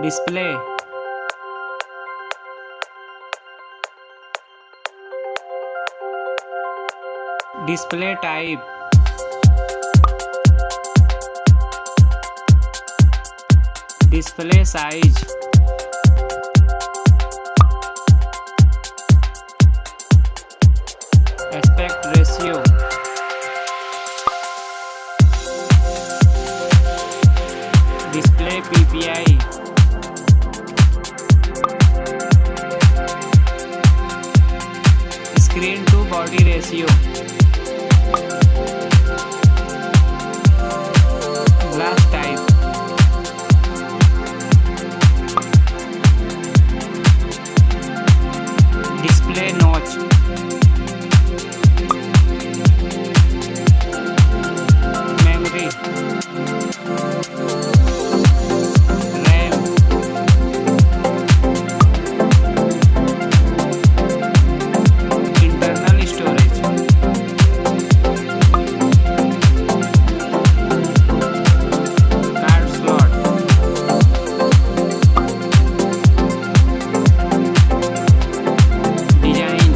display, display type, display size, aspect ratio, display PPI, screen to body ratio, glass type, display notch, memory, RAM, internal storage, card slot, design,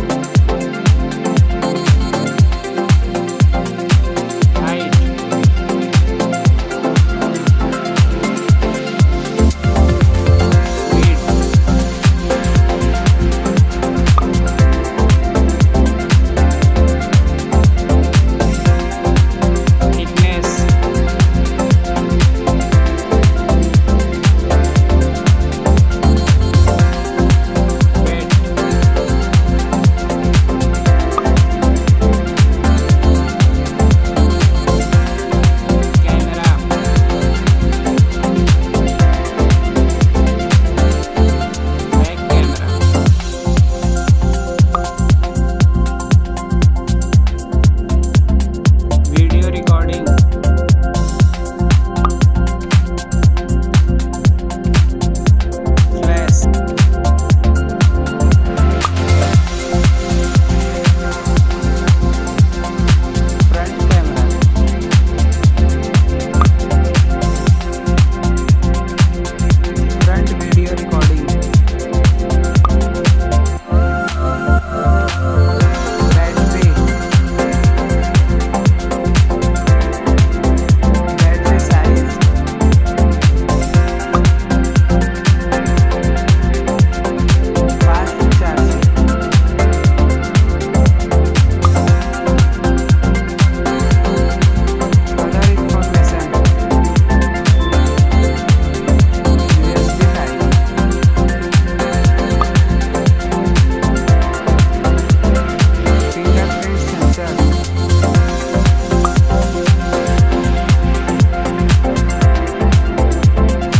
height, width, thickness, weight, camera, back camera, video recording, flash, front camera, front video recording, battery, battery size, fast charging, other information, USB type, fingerprint sensor,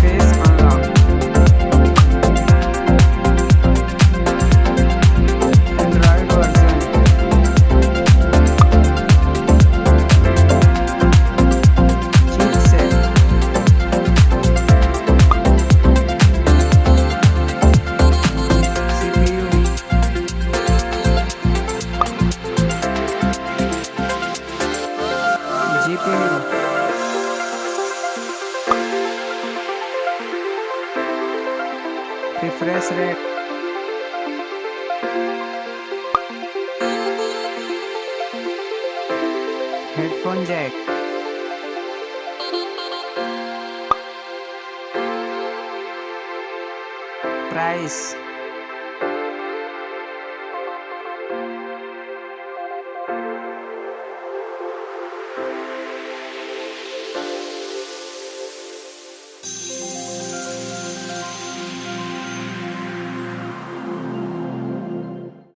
face unlock, Android version, chipset, CPU, GPU, refresh rate, headphone jack, price,